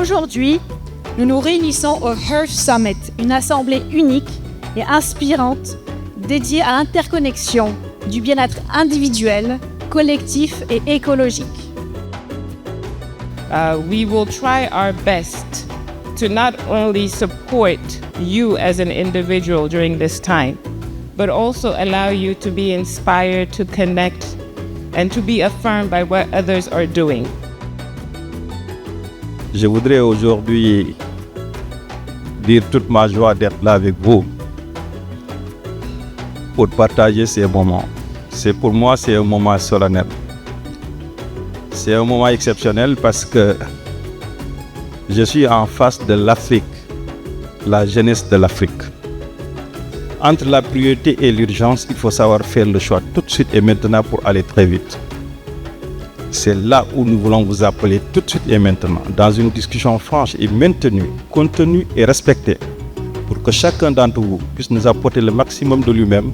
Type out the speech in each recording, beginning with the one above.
Aujourd'hui, nous nous réunissons au Earth Summit, une assemblée unique et inspirante dédiée à l'interconnexion du bien-être individuel, collectif et écologique. We will try our best to not only support you as an individual during this time, but also allow you to be inspired, to connect, and to be affirmed by what others are doing. Je voudrais aujourd'hui dire toute ma joie d'être là avec vous pour partager ces moments. Pour moi, c'est un moment solennel. C'est un moment exceptionnel parce que je suis en face de l'Afrique, la jeunesse de l'Afrique. Entre la priorité et l'urgence, il faut savoir faire le choix tout de suite et maintenant pour aller très vite. C'est là où nous voulons vous appeler tout de suite et maintenant, dans une discussion franche et maintenue, contenue et respectée, pour que chacun d'entre vous puisse nous apporter le maximum de lui-même,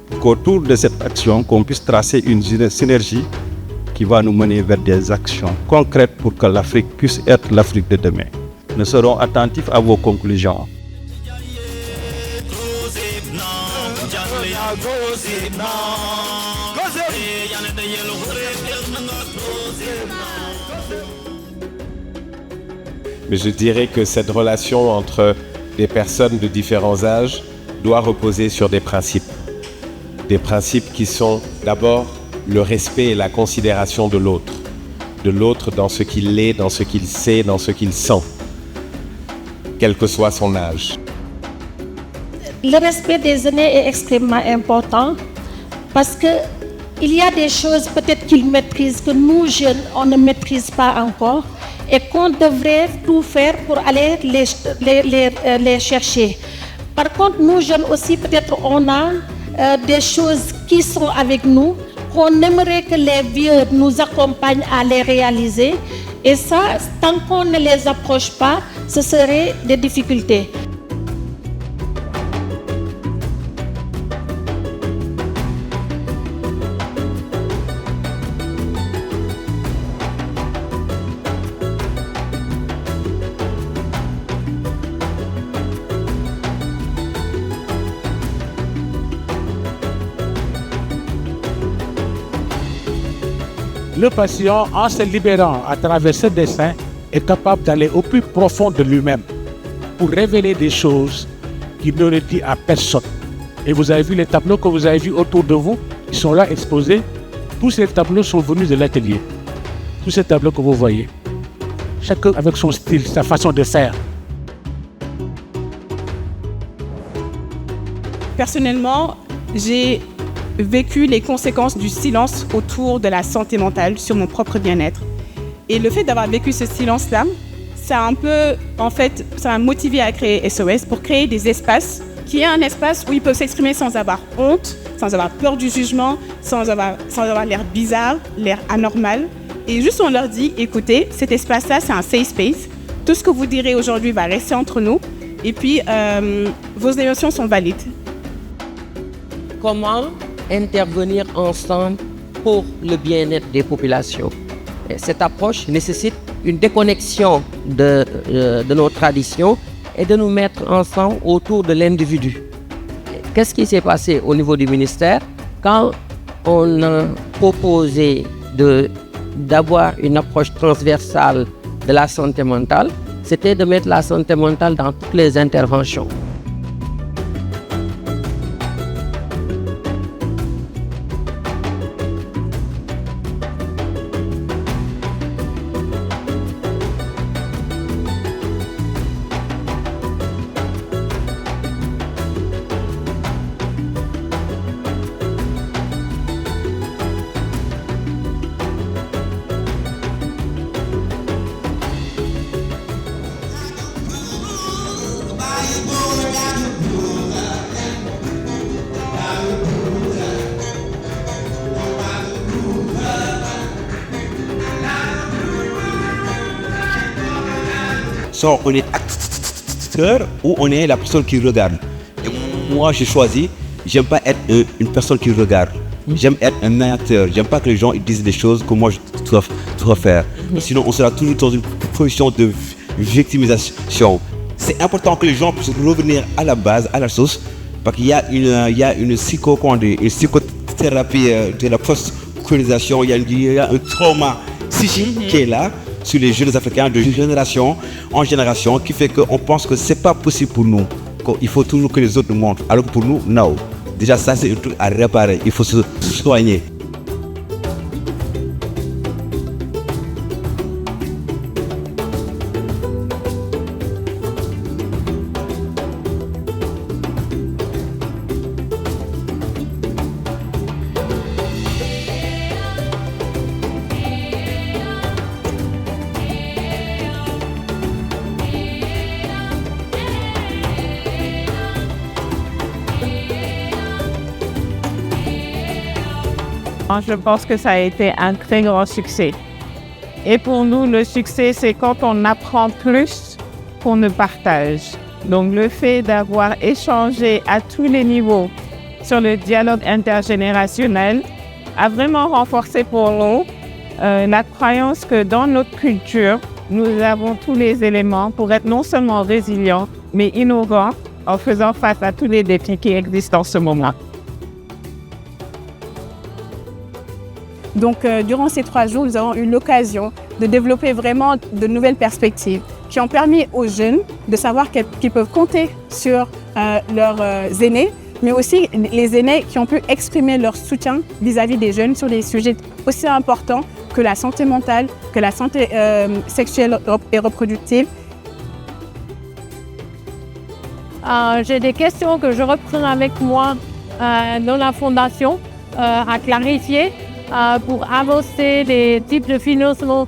pour qu'autour de cette action, qu'on puisse tracer une synergie qui va nous mener vers des actions concrètes pour que l'Afrique puisse être l'Afrique de demain. Nous serons attentifs à vos conclusions. Mais je dirais que cette relation entre des personnes de différents âges doit reposer sur des principes. Des principes qui sont d'abord le respect et la considération de l'autre dans ce qu'il est, dans ce qu'il sait, dans ce qu'il sent, quel que soit son âge. Le respect des aînés est extrêmement important parce qu'il y a des choses peut-être qu'ils maîtrisent que nous jeunes, on ne maîtrise pas encore et qu'on devrait tout faire pour aller les chercher. Par contre, nous jeunes aussi, peut-être on a des choses qui sont avec nous, qu'on aimerait que les vieux nous accompagnent à les réaliser. Et ça, tant qu'on ne les approche pas, ce serait des difficultés. Le patient, en se libérant à travers ce dessin, est capable d'aller au plus profond de lui-même pour révéler des choses qu'il n'aurait dit à personne. Et vous avez vu les tableaux que vous avez vus autour de vous, ils sont là exposés. Tous ces tableaux sont venus de l'atelier. Tous ces tableaux que vous voyez. Chacun avec son style, sa façon de faire. Personnellement, j'ai vécu les conséquences du silence autour de la santé mentale sur mon propre bien-être. Et le fait d'avoir vécu ce silence-là, ça m'a motivé à créer SOS pour créer des espaces qui est un espace où ils peuvent s'exprimer sans avoir honte, sans avoir peur du jugement, sans avoir l'air bizarre, l'air anormal. Et juste on leur dit, écoutez, cet espace-là, c'est un safe space. Tout ce que vous direz aujourd'hui va rester entre nous. Et puis, vos émotions sont valides. Comment intervenir ensemble pour le bien-être des populations. Et cette approche nécessite une déconnexion de nos traditions et de nous mettre ensemble autour de l'individu. Qu'est-ce qui s'est passé au niveau du ministère quand on a proposé d'avoir une approche transversale de la santé mentale? C'était de mettre la santé mentale dans toutes les interventions. Soit on est acteur ou on est la personne qui regarde. Et moi, j'ai choisi, j'aime pas être une personne qui regarde. J'aime être un acteur. J'aime pas que les gens ils disent des choses que moi je dois faire. Sinon, on sera toujours dans une position victimisation. C'est important que les gens puissent revenir à la base, à la source, parce qu'il y a une psychothérapie de la post-colonisation, il y a un trauma psychique qui est là sur les jeunes Africains de génération en génération, qui fait qu'on pense que c'est pas possible pour nous, qu'il faut toujours que les autres nous montrent, alors que pour nous, non. Déjà ça c'est un truc à réparer, il faut se soigner. Je pense que ça a été un très grand succès. Et pour nous, le succès, c'est quand on apprend plus qu'on ne partage. Donc le fait d'avoir échangé à tous les niveaux sur le dialogue intergénérationnel a vraiment renforcé pour nous la croyance que dans notre culture, nous avons tous les éléments pour être non seulement résilients, mais innovants en faisant face à tous les défis qui existent en ce moment. Donc, durant ces 3 jours, nous avons eu l'occasion de développer vraiment de nouvelles perspectives qui ont permis aux jeunes de savoir qu'ils peuvent compter sur leurs aînés, mais aussi les aînés qui ont pu exprimer leur soutien vis-à-vis des jeunes sur des sujets aussi importants que la santé mentale, que la santé sexuelle et reproductive. J'ai des questions que je reprends avec moi dans la fondation à clarifier. Pour avancer les types de financement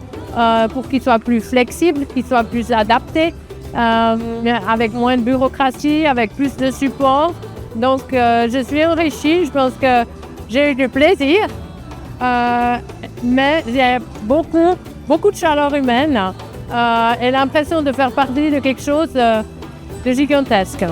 pour qu'ils soient plus flexibles, qu'ils soient plus adaptés, avec moins de bureaucratie, avec plus de support. Donc, je suis enrichie, je pense que j'ai eu du plaisir, mais j'ai beaucoup de chaleur humaine et l'impression de faire partie de quelque chose de gigantesque.